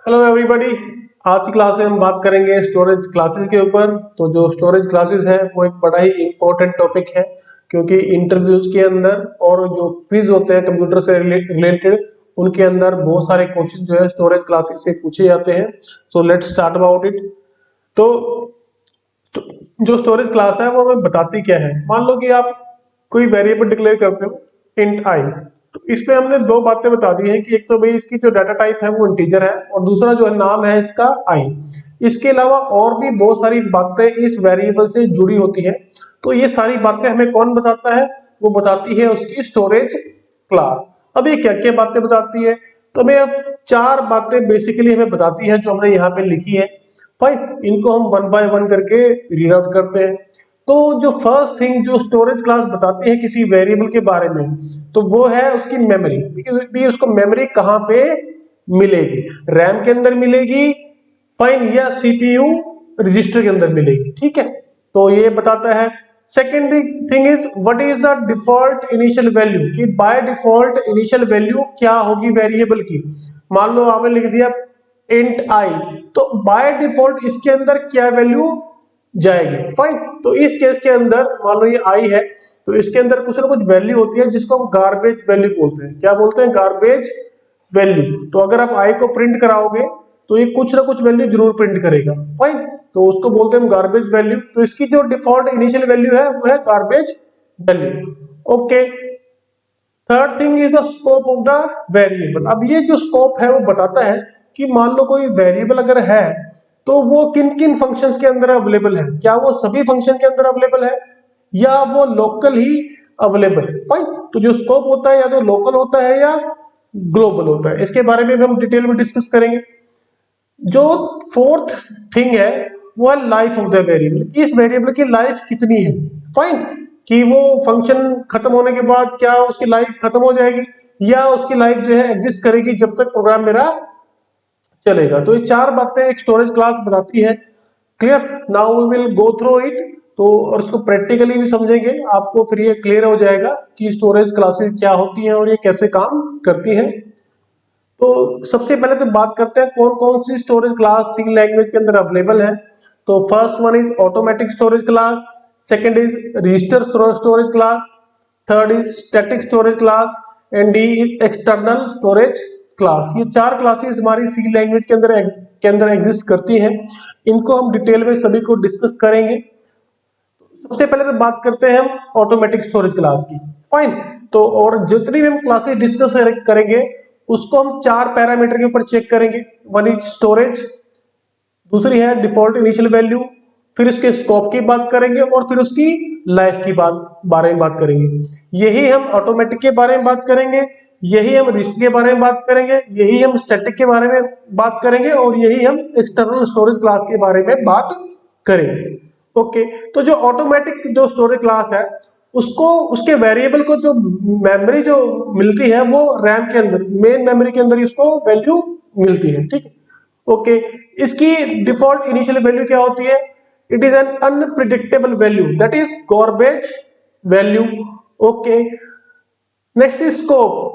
Hello everybody. आज की class में हम बात करेंगे स्टोरेज क्लासेस के ऊपर। तो जो स्टोरेज क्लासेस है वो एक बड़ा ही इम्पोर्टेंट टॉपिक है, क्योंकि इंटरव्यूज के अंदर और जो क्विज होते हैं कंप्यूटर से रिलेटेड उनके अंदर बहुत सारे क्वेश्चन जो है स्टोरेज क्लासेस से पूछे जाते हैं। So let's start about it. तो जो स्टोरेज क्लास है वो हमें बताती क्या है। मान लो कि आप कोई वेरिएबल डिक्लेयर करते हो इंट आई, तो इसमें हमने दो बातें बता दी हैं कि एक तो भाई इसकी जो डाटा टाइप है वो इंटीजर है और दूसरा जो है नाम है इसका आई। इसके अलावा और भी बहुत सारी बातें इस वेरिएबल से जुड़ी होती है। तो ये सारी बातें हमें कौन बताता है? वो बताती है उसकी स्टोरेज क्लास। अब ये क्या क्या बातें बताती है? तो हमें चार बातें बेसिकली हमें बताती है जो हमने यहाँ पे लिखी है। फाइन, इनको हम वन बाय वन करके रीड आउट करते हैं। तो जो फर्स्ट थिंग जो स्टोरेज क्लास बताती है किसी वेरिएबल के बारे में, तो वो है उसकी मेमोरी। भी उसको मेमोरी कहाँ पे मिलेगी? रैम के अंदर मिलेगी, फाइन, या सीपीयू रजिस्टर के अंदर मिलेगी। ठीक है, तो ये बताता है। Second thing is what is the default initial value, कि बाय डिफॉल्ट इनिशियल वैल्यू क्या होगी वेरिएबल की। मान लो आपने लिख दिया इंट आई, तो बाय डिफॉल्ट इसके अंदर क्या वैल्यू जाएगी? फाइन, तो इस केस के अंदर मान लो ये आई है, तो इसके अंदर कुछ ना कुछ वैल्यू होती है जिसको हम गार्बेज वैल्यू बोलते हैं। क्या बोलते हैं? Garbage value. तो अगर आप आई को प्रिंट कराओगे तो ये कुछ ना कुछ वैल्यू जरूर प्रिंट करेगा। फाइन, तो उसको बोलते हैं हम गार्बेज वैल्यू। तो इसकी जो डिफॉल्ट इनिशियल वैल्यू है वो है garbage value. Okay, third thing is the scope of the variable. अब ये जो स्कोप है वो बताता है कि मान लो कोई वेरिएबल अगर है तो वो किन किन फंक्शंस के अंदर अवेलेबल है। क्या वो सभी फंक्शन के अंदर अवेलेबल है या वो लोकल ही अवेलेबल है? फाइन, तो जो स्कोप होता है या तो लोकल होता है या ग्लोबल होता है। इसके बारे में भी हम डिटेल में डिस्कस करेंगे। जो फोर्थ थिंग है वो है लाइफ ऑफ द वेरिएबल। इस वेरिएबल की लाइफ कितनी है? फाइन, कि वो फंक्शन खत्म होने के बाद क्या उसकी लाइफ खत्म हो जाएगी या उसकी लाइफ जो है एग्जिस्ट करेगी जब तक प्रोग्राम मेरा चलेगा। तो ये चार बातें एक स्टोरेज क्लास बताती है। Clear? Now we will go through it. तो और इसको प्रैक्टिकली भी समझेंगे, आपको फिर ये क्लियर हो जाएगा कि स्टोरेज क्लासेस क्या होती हैं और ये कैसे काम करती हैं। तो सबसे पहले तो बात करते हैं कौन कौन सी स्टोरेज क्लास सी लैंग्वेज के अंदर अवेलेबल है। तो first one is automatic storage class, second is register storage class, third is static storage class and D is external storage class. ये चार क्लासेस हमारी सी लैंग्वेज के अंदर एग्जिस्ट करती हैं। इनको हम डिटेल में सभी को डिस्कस करेंगे। सबसे पहले तो बात करते हैं हम ऑटोमेटिक स्टोरेज क्लास की। फाइन, तो और जितनी भी हम क्लासेस डिस्कस करेंगे उसको हम चार पैरामीटर के ऊपर चेक करेंगे। वन इज स्टोरेज, दूसरी है डिफॉल्ट इनिशियल वैल्यू, फिर इसके स्कोप की बात करेंगे और फिर उसकी लाइफ की बारे में बात करेंगे। यही हम ऑटोमेटिक के बारे में बात करेंगे, यही हम रजिस्टर के बारे में बात करेंगे, यही हम स्टैटिक के बारे में बात करेंगे और यही हम एक्सटर्नल स्टोरेज क्लास के बारे में बात करेंगे। ओके, तो जो ऑटोमेटिक जो स्टोरेज क्लास है उसको उसके वेरिएबल को जो मेमोरी जो मिलती है वो रैम के अंदर मेन मेमोरी के अंदर इसको वैल्यू मिलती है। ठीक है, ओके। इसकी डिफॉल्ट इनिशियल वैल्यू क्या होती है? It is an unpredictable value, that is garbage value. Okay, next is scope.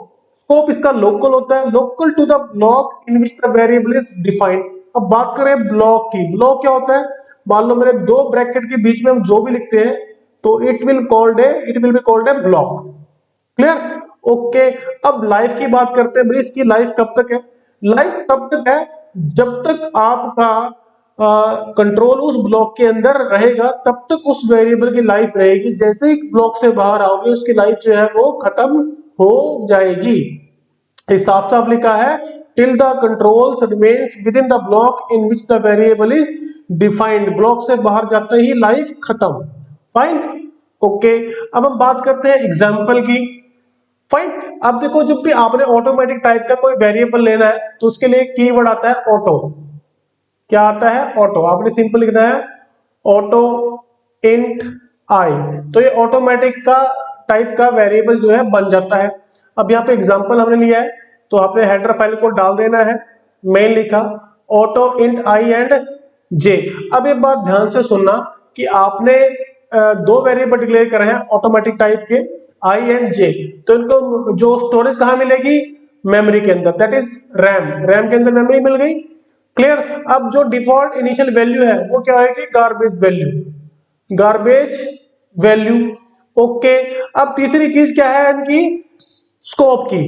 Scope इसका लोकल होता है, local to the block in which the variable is defined. अब बात करें ब्लॉक की। ब्लॉक क्या होता है? मान लो मेरे दो ब्रैकेट के बीच में हम जो भी लिखते हैं तो it will be called a block. Clear? Okay, अब लाइफ की बात करते हैं। भाई इसकी लाइफ कब तक है? लाइफ तब तक है जब तक आपका कंट्रोल उस ब्लॉक के अंदर रहेगा, तब तक उस वेरिएबल की लाइफ रहेगी। जैसे ही ब्लॉक से बाहर आओगे उसकी लाइफ जो है वो खत्म हो जाएगी। ये साफ साफ लिखा है, till the control remains within the block in which the variable is defined. Block से बाहर जाते ही लाइफ खत्म। Fine, okay. अब हम बात करते हैं एग्जाम्पल की। फाइन, अब देखो जब भी आपने ऑटोमेटिक टाइप का कोई वेरिएबल लेना है तो उसके लिए कीवर्ड आता है ऑटो। क्या आता है? ऑटो। आपने सिंपल लिखना है ऑटो इंट आई, तो ये ऑटोमेटिक का टाइप का वेरिएबल जो है बन जाता है। अब यहाँ पे एग्जांपल हमने लिया है तो आपने हेडर फाइल को डाल देना है। मेन लिखा ऑटो इंट आई एंड जे। अब एक बात ध्यान से सुनना कि आपने दो वेरिएबल डिक्लेयर करे हैं ऑटोमेटिक टाइप के, आई एंड जे। तो इनको जो स्टोरेज कहाँ मिलेगी? मेमोरी के अंदर, दैट इज रैम। रैम के अंदर मेमोरी मिल गई। क्लियर। अब जो डिफॉल्ट इनिशियल वैल्यू है वो क्या होगी, garbage value, garbage value. Okay, अब तीसरी चीज क्या है इनकी, स्कोप की।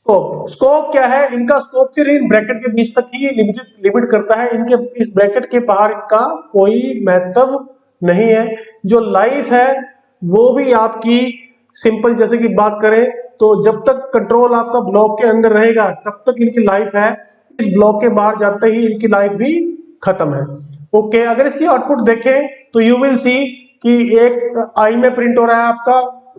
स्कोप, स्कोप क्या है इनका, स्कोप सिर्फ इन ब्रैकेट के बीच तक ही लिमिट करता है, इनके इस ब्रैकेट के बाहर इनका कोई महत्व नहीं है। जो लाइफ है वो भी आपकी सिंपल, जैसे कि बात करें तो जब तक कंट्रोल आपका ब्लॉक के अंदर रहेगा तब तक इनकी लाइफ है, इस ब्लॉक के बाहर जाते ही इनकी लाइफ भी खत्म है। ओके, अगर इसकी आउटपुट देखें तो यू विल सी कि एक आई में प्रिंट हो रहा है आपका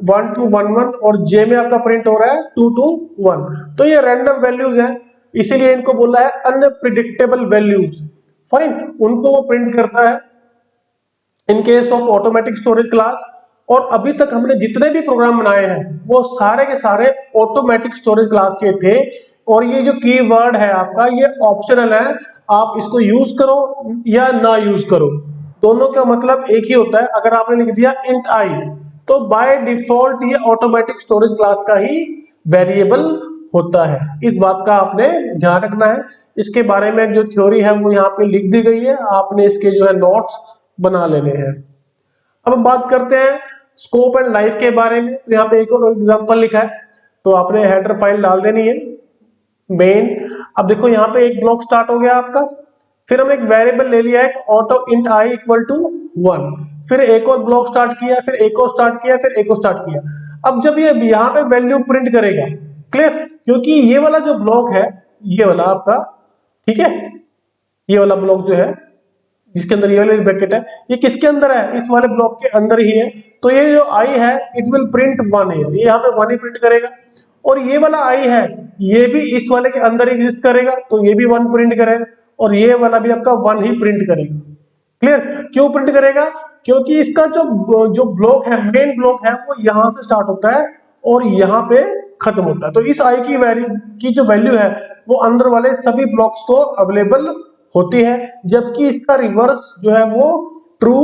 1 to 1 1 और जे में आपका प्रिंट हो रहा है 2 to 1। तो ये रैंडम वैल्यूज हैं, इसीलिए इनको बोला है अनप्रिडिक्टेबल वैल्यूज। फाइन, उनको वो प्रिंट करता है in case of automatic storage class. और अभी तक हमने जितने भी प्रोग्राम बनाए हैं वो सारे के सारे ऑटोमेटिक स्टोरेज क्लास के थे। और ये जो कीवर्ड है आपका ये ऑप्शनल है, आप इसको यूज करो या ना यूज करो, दोनों का मतलब एक ही होता है। अगर आपने लिख दिया इंट आई तो बाय डिफॉल्ट ये ऑटोमेटिक स्टोरेज क्लास का ही वेरिएबल होता है, इस बात का आपने ध्यान रखना है। इसके बारे में जो थ्योरी है वो यहाँ पे लिख दी गई है, आपने इसके जो है नोट्स बना लेने हैं। अब हम बात करते हैं स्कोप एंड लाइफ के बारे में, तो यहाँ पे एक और एग्जांपल लिखा है, तो आपने हेडर फाइल डाल देनी है मेन। अब देखो यहाँ पे एक ब्लॉक स्टार्ट हो गया आपका, फिर हम एक वेरिएबल ले लिया है auto int I equal to 1, फिर एक और ब्लॉक स्टार्ट किया, फिर एक और स्टार्ट किया, फिर एक और स्टार्ट किया। अब जब ये यहाँ पे वैल्यू प्रिंट करेगा, क्लियर, क्योंकि ये वाला जो ब्लॉक है ये वाला आपका, ठीक है, ये वाला ब्लॉक जो है जिसके अंदर ये वाली ब्रैकेट है ये किसके अंदर है, इस वाले ब्लॉक के अंदर ही है। तो ये जो आई है इट विल प्रिंट 1 है, ये यहाँ पे 1 ही प्रिंट करेगा। और ये वाला आई है ये भी इस वाले के अंदर एग्जिस्ट करेगा तो ये भी 1 प्रिंट करेगा, और ये वाला भी आपका 1 ही प्रिंट करेगा। क्लियर, क्यों प्रिंट करेगा, क्योंकि इसका जो ब्लॉक है, मेन ब्लॉक है वो यहां से स्टार्ट होता है और यहाँ पे खत्म होता है। तो इस आई की जो वैल्यू है वो अंदर वाले सभी ब्लॉक्स को अवेलेबल होती है, जबकि इसका रिवर्स जो है वो ट्रू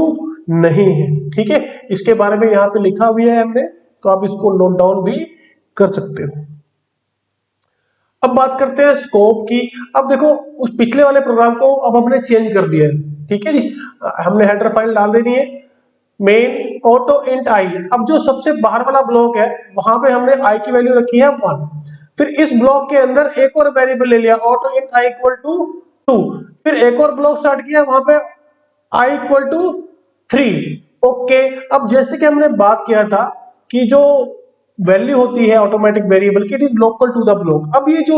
नहीं है। ठीक है, इसके बारे में यहाँ पे लिखा हुआ है हमने, तो आप इसको नोट डाउन भी कर सकते हो। अब बात करते हैं स्कोप की। अब देखो उस पिछले वाले प्रोग्राम को अब हमने चेंज कर दिया है, ठीक है जी, हमने हेडर फाइल डाल देनी है मेन ऑटो इंट आई। अब जो सबसे बाहर वाला ब्लॉक है वहां पे हमने आई की वैल्यू रखी है 1, फिर इस ब्लॉक के अंदर एक और वेरिएबल ले लिया auto int I equal to 2, फिर एक और ब्लॉक स्टार्ट किया वहां पे आई इक्वल टू 3। ओके, अब जैसे कि हमने बात किया था कि जो वैल्यू होती है ऑटोमेटिक वेरिएबल की, it is local to the block. अब ये जो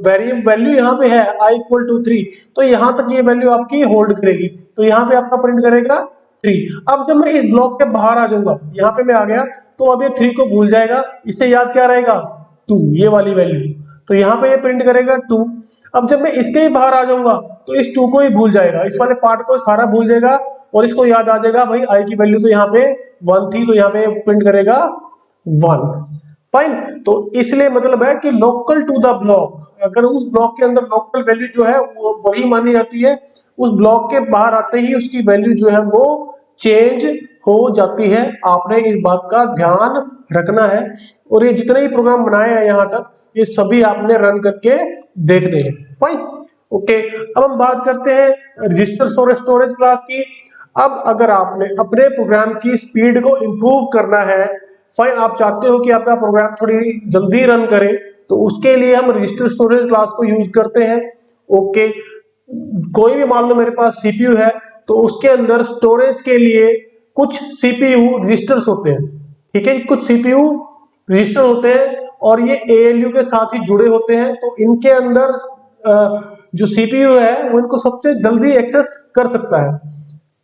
वैल्यू यहाँ पे है आई इक्वल टू 3, तो यहां तक ये वैल्यू आपकी होल्ड करेगी, तो यहाँ पे आपका प्रिंट करेगा 3। अब जब मैं इस ब्लॉक के बाहर आ जाऊंगा, यहाँ पे मैं आ गया, तो अब ये 3 को भूल जाएगा, इससे याद क्या रहेगा 2, ये वाली वैल्यू, तो यहाँ पे ये प्रिंट करेगा 2। अब जब मैं इसके ही बाहर आ जाऊंगा तो इस 2 को ही भूल जाएगा, इस वाले पार्ट को सारा भूल जाएगा, और इसको याद आ जाएगा भाई आई की वैल्यू तो यहाँ पे 1 थी, तो यहाँ पे प्रिंट करेगा 1। फाइन, तो इसलिए मतलब है कि लोकल टू द ब्लॉक, अगर उस ब्लॉक के अंदर लोकल वैल्यू जो है वो वही मानी जाती है, उस ब्लॉक के बाहर आते ही उसकी वैल्यू जो है वो चेंज हो जाती है। आपने इस बात का ध्यान रखना है, और ये जितने ही प्रोग्राम बनाए हैं यहाँ तक ये सभी आपने रन करके देखने हैं। फाइन, ओके, अब हम बात करते हैं रजिस्टर स्टोरेज क्लास की। अब अगर आपने अपने प्रोग्राम की स्पीड को इंप्रूव करना है, फाइन, आप चाहते हो कि आपका प्रोग्राम थोड़ी जल्दी रन करे, तो उसके लिए हम रजिस्टर स्टोरेज क्लास को यूज करते हैं। ओके, कोई भी मान लो मेरे पास सीपीयू है तो उसके अंदर स्टोरेज के लिए कुछ सीपीयू रजिस्टर्स होते हैं, ठीक है, कुछ सीपीयू रजिस्टर होते हैं और ये एएलयू के साथ ही जुड़े होते हैं, तो इनके अंदर जो सीपीयू है वो इनको सबसे जल्दी एक्सेस कर सकता है।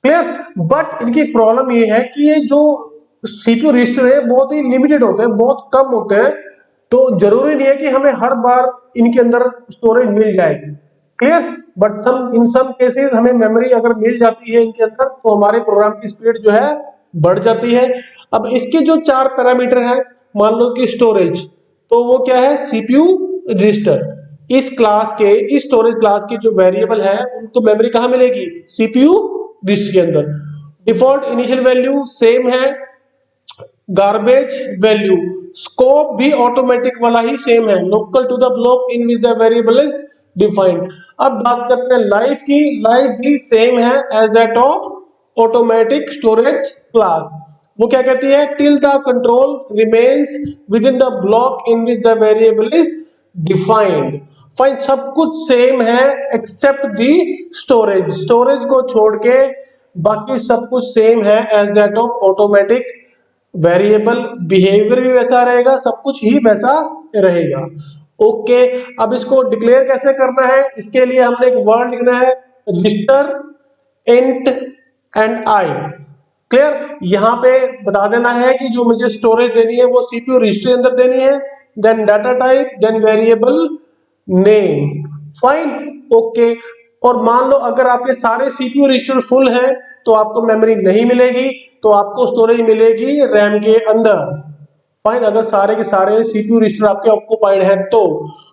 क्लियर, बट इनकी एक प्रॉब्लम ये है कि ये जो सीपीयू रजिस्टर है बहुत ही लिमिटेड होते हैं, बहुत कम होते हैं, तो जरूरी नहीं है कि हमें हर बार इनके अंदर स्टोरेज मिल जाएगी। Clear, but in some cases हमें मेमोरी अगर मिल जाती है इनके अंदर तो हमारे प्रोग्राम की स्पीड जो है बढ़ जाती है। अब इसके जो 4 पैरामीटर हैं, मान लो कि स्टोरेज, तो वो क्या है, सीपीयू रजिस्टर। इस क्लास के, इस स्टोरेज क्लास की जो वेरिएबल है उनको मेमोरी कहाँ मिलेगी, सीपीयू रजिस्टर के अंदर। डिफॉल्ट इनिशियल वैल्यू सेम है, गार्बेज वैल्यू, स्कोप भी ऑटोमेटिक वाला ही सेम है, local to the block in which the variable is defined. अब बात करते हैं लाइफ की। लाइफ भी सेम है as that of automatic storage class. वो क्या कहती है, till the control remains within the block in which the variable is defined. Fine, सब कुछ सेम है एक्सेप्ट दी स्टोरेज। स्टोरेज को छोड़ के बाकी सब कुछ सेम है as that of automatic. Variable behaviour भी वैसा रहेगा, सब कुछ ही वैसा रहेगा। ओके, अब इसको डिक्लेयर कैसे करना है, इसके लिए हमने एक वर्ड लिखना है, register int and I. Clear, यहां पे बता देना है कि जो मुझे स्टोरेज देनी है वो सीपीयू रजिस्टर के अंदर देनी है, then data type, then variable name. Fine, okay. और मान लो अगर आपके सारे सीपीयू रजिस्टर फुल है तो आपको मेमोरी नहीं मिलेगी, तो आपको स्टोरेज मिलेगी रैम के अंदर। फाइन, अगर सारे के सारे सीपीयू रजिस्टर आपके ऑक्यूपाइड है तो।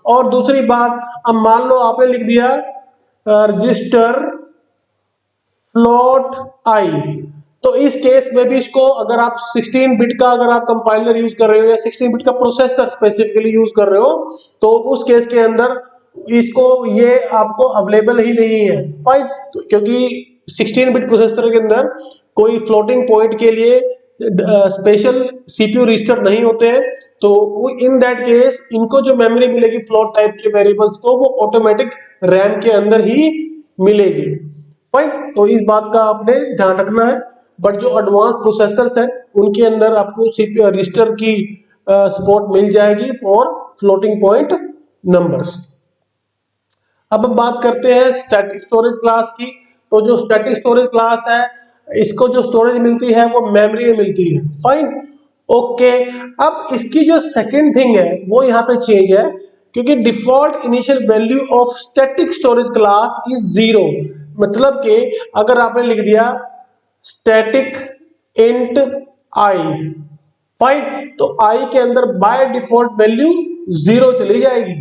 और दूसरी बात, अब मान लो आपने लिख दिया रजिस्टर फ्लोट आई, तो इस केस में भी इसको अगर आप 16 बिट का अगर आप कंपाइलर यूज कर रहे हो या 16 बिट का प्रोसेसर स्पेसिफिकली यूज कर रहे हो तो उस केस के अंदर इसको ये आपको अवेलेबल ही नहीं है। फाइन, तो क्योंकि 16 बिट प्रोसेसर के अंदर कोई फ्लोटिंग पॉइंट के लिए स्पेशल सीपीयू रजिस्टर नहीं होते हैं, तो इन दैट केस इनको जो मेमोरी मिलेगी फ्लोट टाइप के वेरिएबल्स को वो ऑटोमेटिक रैम के अंदर ही मिलेगी। फाइन, तो इस बात का आपने ध्यान रखना है। बट जो एडवांस प्रोसेसर्स हैं उनके अंदर आपको सीपीयू रजिस्टर की सपोर्ट मिल जाएगी फॉर फ्लोटिंग पॉइंट नंबर्स। अब हम बात करते हैं स्टैटिक स्टोरेज क्लास की। तो जो स्टैटिक स्टोरेज क्लास है इसको जो स्टोरेज मिलती है वो मेमोरी में मिलती है। Fine, okay. अब इसकी जो सेकंड थिंग है वो यहाँ पे चेंज है, क्योंकि default initial value of static storage class is 0। मतलब कि अगर आपने लिख दिया स्टैटिक इंट आई, फाइन, तो आई के अंदर बाय डिफॉल्ट वैल्यू 0 चली जाएगी।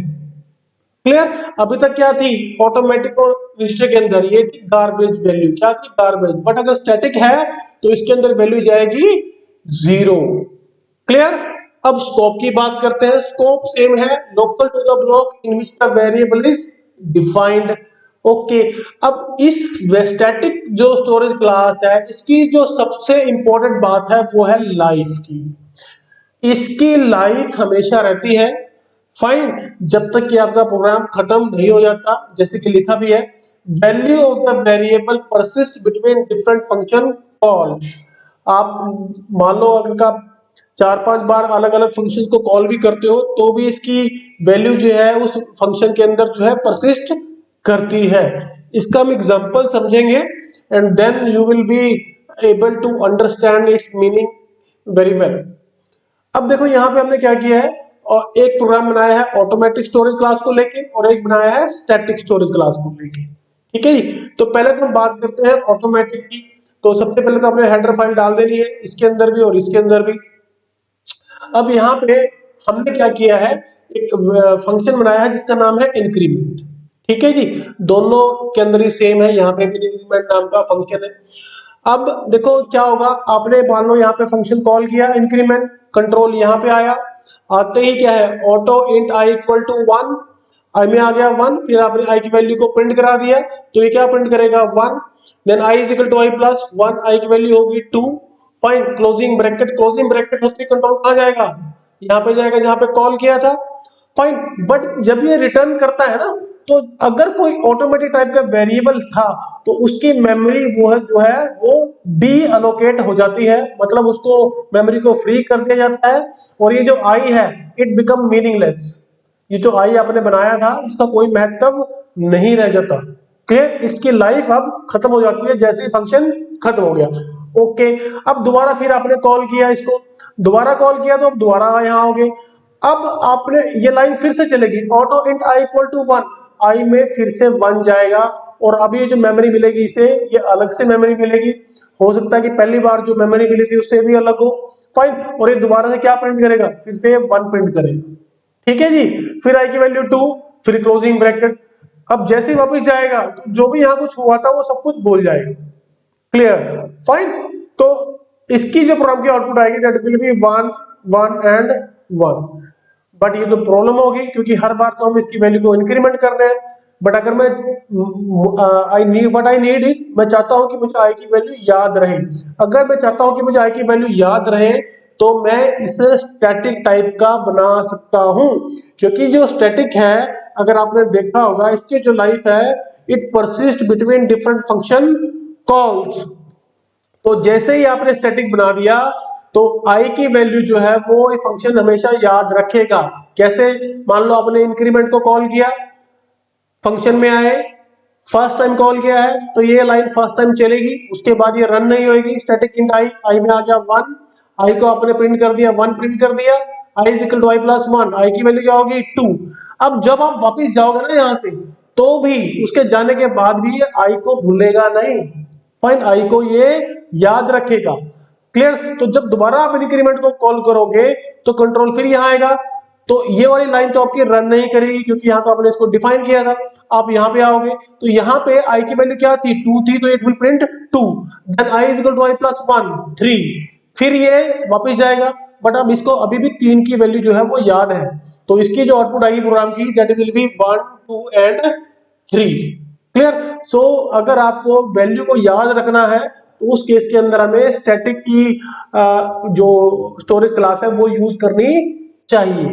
क्लियर, अभी तक क्या थी ऑटोमेटिक और रजिस्टर के अंदर ये थी गार्बेज वैल्यू, क्या थी गार्बेज। बट अगर स्टैटिक है तो इसके अंदर वैल्यू जाएगी 0। क्लियर, अब स्कोप की बात करते हैं। स्कोप सेम है, local to the block in which the variable is defined. Okay, अब इस स्टैटिक जो स्टोरेज क्लास है इसकी जो सबसे इंपॉर्टेंट बात है वो है लाइफ की। इसकी लाइफ हमेशा रहती है। फाइन, जब तक कि आपका प्रोग्राम खत्म नहीं हो जाता। जैसे कि लिखा भी है, value of the variable persist between different function call. आप मान लो अगर आप 4-5 बार अलग अलग फंक्शन को कॉल भी करते हो तो भी इसकी वैल्यू जो है उस फंक्शन के अंदर जो है परसिस्ट करती है। इसका हम एग्जांपल समझेंगे and then you will be able to understand its meaning very well. अब देखो यहाँ पे हमने क्या किया है, और एक प्रोग्राम बनाया है ऑटोमेटिक स्टोरेज क्लास को लेके और एक बनाया है स्टैटिक स्टोरेज क्लास को लेके। ठीक है जी, तो पहले तो हम बात करते हैं ऑटोमेटिक की। तो सबसे पहले तो अपने हेडर फाइल डाल देनी है इसके अंदर भी और इसके अंदर भी। अब यहाँ पे हमने क्या किया है, एक फंक्शन बनाया है जिसका नाम है इंक्रीमेंट। ठीक है जी, दोनों के अंदर ही सेम है, यहाँ पे भी इंक्रीमेंट नाम का फंक्शन है। अब देखो क्या होगा, आपने मान लो यहाँ पे फंक्शन कॉल किया इंक्रीमेंट, कंट्रोल यहाँ पे आया, आते ही क्या है auto int I equal to 1, I में आ गया 1, फिर आपने आई की वैल्यू को प्रिंट करा दिया तो ये क्या प्रिंट करेगा 1, then I is equal to I plus 1, आई की वैल्यू होगी 2। फाइन, क्लोजिंग ब्रैकेट, क्लोजिंग ब्रैकेट होते कंट्रोल कहाँ जाएगा, यहाँ पे जाएगा जहाँ पे कॉल किया था। फाइन, बट जब ये रिटर्न करता है ना, तो अगर कोई ऑटोमेटिक टाइप का वेरिएबल था तो उसकी मेमोरी वो है जो है वो डी अलोकेट हो जाती है, मतलब उसको मेमोरी को फ्री कर दिया जाता है और ये जो आई है इट बिकम मीनिंगलेस। ये जो आई आपने बनाया था इसका कोई महत्व नहीं रह जाता। क्लियर, इसकी लाइफ अब खत्म हो जाती है जैसे ही फंक्शन खत्म हो गया। ओके, अब दोबारा फिर आपने कॉल किया इसको, दोबारा कॉल किया तो अब दोबारा यहाँ आओगे। अब आपने ये लाइन फिर से चलेगी, auto int I equal to 1, I में फिर से 1 जाएगा और अब ये जो मेमोरी मिलेगी इसे ये अलग से मेमोरी मिलेगी। हो सकता है कि पहली बार जो मेमोरी मिली थी उससे भी अलग हो। फाइन, और ये दोबारा से क्या प्रिंट करेगा, फिर से 1 प्रिंट करेगा। ठीक है जी, फिर आई की वैल्यू 2, फिर क्लोजिंग ब्रैकेट। अब जैसे ही वापस जाएगा तो जो भी यहाँ कुछ हुआ था वो सब कुछ भूल जाएगा। Clear, fine. तो इसकी जो प्रोग्राम की आउटपुट आएगी that will be 1 1 and 1। But ये तो प्रॉब्लम होगी क्योंकि हर बार तो हम इसकी वैल्यू को इंक्रीमेंट कर रहे हैं। बट अगर मैं आई नीड इज, मैं चाहता हूं कि मुझे आई की वैल्यू याद रहे। अगर मैं चाहता हूं कि मुझे आई की वैल्यू याद रहे तो मैं इसे स्टैटिक टाइप का बना सकता हूं, क्योंकि जो स्टैटिक है अगर आपने देखा होगा इसकी जो लाइफ है it persist between different function calls. तो जैसे ही आपने स्टैटिक बना दिया तो आई की वैल्यू जो है वो ये फंक्शन हमेशा याद रखेगा। कैसे? मान लो आपने इंक्रीमेंट को कॉल किया, फंक्शन में आए, फर्स्ट टाइम कॉल किया है तो ये लाइन फर्स्ट टाइम चलेगी, उसके बाद ये रन नहीं होगी। स्टैटिक इंट आई, आई में आ गया 1, आई को आपने प्रिंट कर दिया, 1 प्रिंट कर दिया, i is equal to I plus 1, आई की वैल्यू क्या होगी 2। अब जब आप वापस जाओगे ना यहां से तो भी उसके जाने के बाद भी ये आई को भूलेगा नहीं, फाइन, आई को ये याद रखेगा। क्लियर? तो जब दोबारा आप इंक्रीमेंट को कॉल करोगे तो कंट्रोल फिर यहां आएगा, तो ये वाली लाइन तो आपकी रन नहीं करेगी क्योंकि यहां तो आपने इसको डिफाइन किया था। आप यहां पे आओगे तो यहां पे आई की वैल्यू क्या थी 2 थी, तो it will print 2, then I is equal to I plus 1 3, फिर ये वापस जाएगा। बट अब इसको अभी भी 3 की वैल्यू जो है वो याद है, तो इसकी जो आउटपुट आएगी प्रोग्राम की that will be 1 2 and 3। Clear? So अगर आपको वैल्यू को याद रखना है तो उस केस के अंदर हमें स्टैटिक की जो स्टोरेज क्लास है वो यूज करनी चाहिए।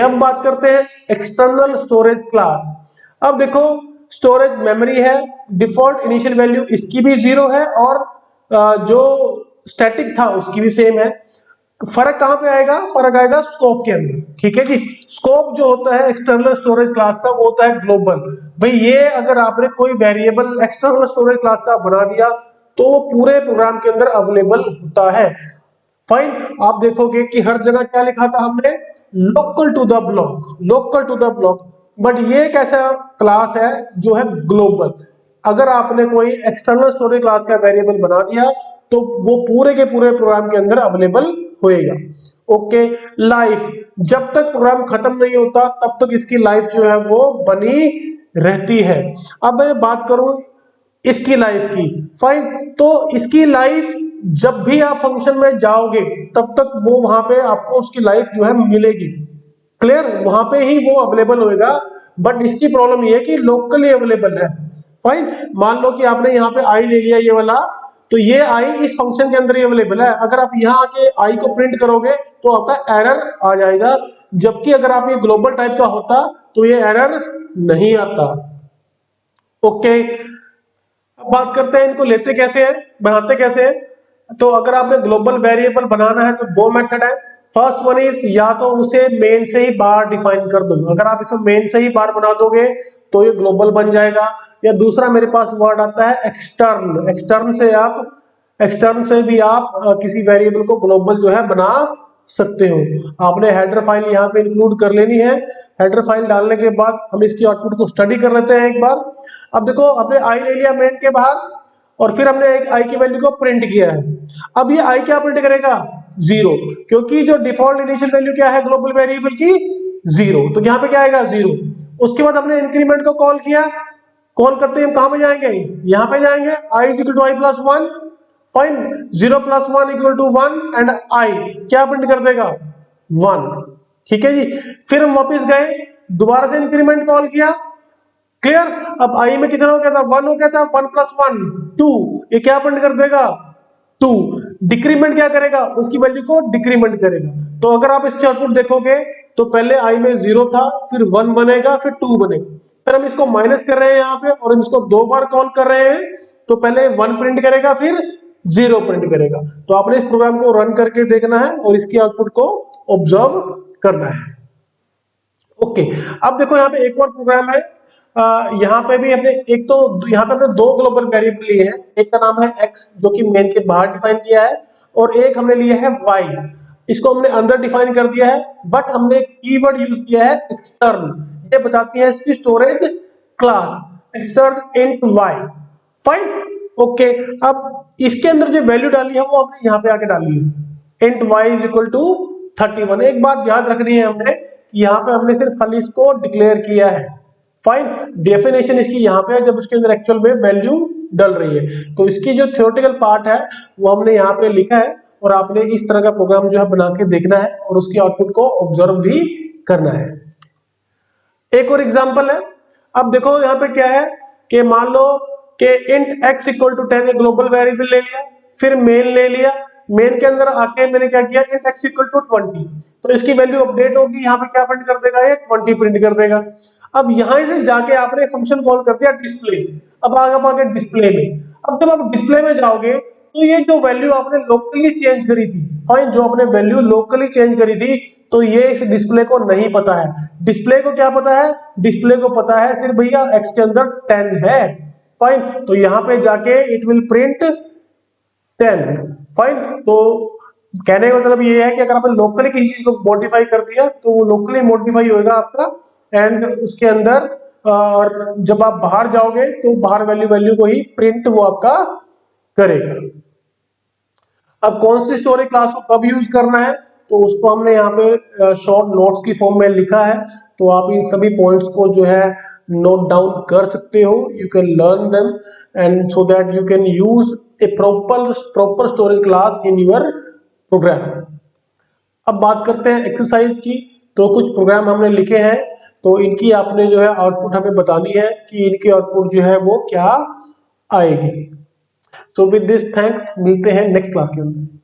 अब बात करते हैं एक्सटर्नल स्टोरेज क्लास। अब देखो स्टोरेज मेमोरी है, डिफॉल्ट इनिशियल वैल्यू इसकी भी 0 है और जो स्टैटिक था उसकी भी सेम है। फर्क कहां पे आएगा? फर्क आएगा स्कोप के अंदर। ठीक है जी, स्कोप जो होता है एक्सटर्नल स्टोरेज क्लास का वो होता है ग्लोबल। भाई ये अगर आपने कोई वेरिएबल एक्सटर्नल स्टोरेज क्लास का बना दिया तो वो पूरे प्रोग्राम के अंदर अवेलेबल होता है। फाइन, आप देखोगे कि हर जगह क्या लिखा था हमने, local to the block, local to the block. But ये एक ऐसा क्लास है जो है ग्लोबल। अगर आपने कोई एक्सटर्नल स्टोरेज क्लास का वेरिएबल बना दिया तो वो पूरे के पूरे प्रोग्राम के अंदर अवेलेबल होएगा। ओके, लाइफ, जब तक प्रोग्राम खत्म नहीं होता तब तक इसकी लाइफ जो है वो बनी रहती है। अब मैं बात करूं इसकी लाइफ की, फाइन, तो इसकी लाइफ जब भी आप फंक्शन में जाओगे तब तक वो वहां पे आपको उसकी लाइफ जो है मिलेगी। क्लियर? वहां पे ही वो अवेलेबल होएगा। बट इसकी प्रॉब्लम ये है कि लोकली अवेलेबल है। फाइन, मान लो कि आपने यहाँ पे आई ले लिया ये वाला, तो ये आई इस फंक्शन के अंदर ही अवेलेबल है। अगर आप यहाँ आके आई को प्रिंट करोगे तो आपका एरर आ जाएगा, जबकि अगर आप ये ग्लोबल टाइप का होता तो ये एरर नहीं आता। ओके, अब बात करते हैं इनको लेते कैसे हैं, बनाते कैसे हैं। तो अगर आपने ग्लोबल वेरिएबल बनाना है तो दो मेथड है। फर्स्ट वन इज, या तो उसे मेन से ही बार डिफाइन कर दो, अगर आप इसको मेन से ही बार बना दोगे तो ये ग्लोबल बन जाएगा। या दूसरा मेरे पास वर्ड आता है एक्सटर्न, एक्सटर्न से भी आप किसी वेरिएबल को ग्लोबल जो है बना सकते हो। आपने हेडर फाइल यहाँ पे इंक्लूड कर लेनी है। हेडर फाइल डालने के बाद हम इसकी आउटपुट को स्टडी कर लेते हैं एक बार। अब देखो हमने आई ले लिया मेन के बाहर और फिर हमने एक आई की वैल्यू को प्रिंट किया है। अब ये आई क्या प्रिंट करेगा? 0, क्योंकि जो डिफॉल्ट इनिशियल वैल्यू क्या है ग्लोबल वेरिएबल की? 0, तो यहाँ पे क्या आएगा 0। उसके बाद हमने इंक्रीमेंट को कॉल किया, कॉल करते ही हम कहां पे जाएंगे? यहाँ पे जाएंगे, i is equal to I plus 1, fine, 0 plus 1 equal to 1 and i क्या प्रिंट कर देगा? 1। ठीक है जी, फिर हम वापस गए, दोबारा से इंक्रीमेंट कॉल किया। क्लियर? अब आई में कितना हो गया था? 1 हो गया था, 1 प्लस 1 2, ये क्या प्रिंट कर देगा? 2। डिक्रीमेंट क्या करेगा? उसकी वैल्यू को डिक्रीमेंट करेगा। तो अगर आप इसके आउटपुट देखोगे तो पहले आई में 0 था, फिर 1 बनेगा, फिर 2 बनेगा। फिर हम इसको माइनस कर रहे हैं यहाँ पे और हम इसको दो बार कॉल कर रहे हैं, तो पहले 1 प्रिंट करेगा फिर 0 प्रिंट करेगा। तो आपने इस प्रोग्राम को रन करके देखना है और इसकी आउटपुट को ऑब्जर्व करना है। ओके, अब देखो यहाँ पे एक और प्रोग्राम है। यहाँ पे भी हमने एक तो यहाँ पे हमने दो ग्लोबल वेरिएबल लिए हैं, एक का नाम है x जो कि मेन के बाहर डिफाइन किया है, और एक हमने लिया है y, इसको हमने अंदर डिफाइन कर दिया है। बट हमने कीवर्ड यूज किया है एक्सटर्न, ये बताती है इसकी storage class extern int y। Fine, okay, अब इसके अंदर जो वैल्यू डाली है वो हमने यहाँ पे आके डाली है, int y is equal to 31। एक बात याद रखनी है हमने कि यहाँ पे हमने सिर्फ खाली इसको डिक्लेयर किया है। फाइन, डेफिनेशन इसकी यहाँ पे है जब उसके अंदर एक्चुअल में वैल्यू डल रही है। तो इसकी जो थ्योरेटिकल पार्ट है वो हमने यहाँ पे लिखा है और आपने इस तरह का प्रोग्राम जो है बना के देखना है और उसकी आउटपुट को ऑब्जर्व भी करना है। एक और एग्जांपल है, अब देखो यहाँ पे क्या है कि मान लो कि int x इक्वल टू 10 एक ग्लोबल वेरिएबल ले लिया, फिर मेन ले लिया, मेन के अंदर आके मैंने क्या किया int x इक्वल टू 20, तो इसकी वैल्यू अपडेट होगी, यहाँ पे क्या प्रिंट कर देगा ये 20 प्रिंट कर देगा। अब यहां से जाके आपने फंक्शन कॉल कर दिया डिस्प्ले, अब आगे डिस्प्ले में, अब जब आप डिस्प्ले में जाओगे तो ये जो वैल्यू आपने लोकली चेंज करी थी, फाइन, जो आपने वैल्यू लोकली चेंज करी थी, तो ये इस डिस्प्ले को नहीं पता है। डिस्प्ले को क्या पता है, डिस्प्ले को पता है सिर्फ भैया x के अंदर 10 है, फाइन, तो यहां पे जाके इट विल प्रिंट 10, फाइन। तो कहने का मतलब ये है कि अगर आपने लोकली किसी चीज को मॉडिफाई कर दिया तो वो लोकली मॉडिफाई होएगा आपका, एंड उसके अंदर और जब आप बाहर जाओगे तो बाहर वैल्यू वैल्यू को ही प्रिंट वो आपका करेगा। अब कौन सी स्टोरेज क्लास को कब यूज करना है, तो उसको हमने यहाँ पे शॉर्ट नोट्स की फॉर्म में लिखा है, तो आप इन सभी पॉइंट्स को जो है नोट डाउन कर सकते हो, you can learn them and so that you can use a proper storage class in your program. अब बात करते हैं एक्सरसाइज की, तो कुछ प्रोग्राम हमने लिखे हैं, तो इनकी आपने जो है आउटपुट हमें बतानी है कि इनकी आउटपुट जो है वो क्या आएगी। सो विद दिस थैंक्स, मिलते हैं नेक्स्ट क्लास के अंदर।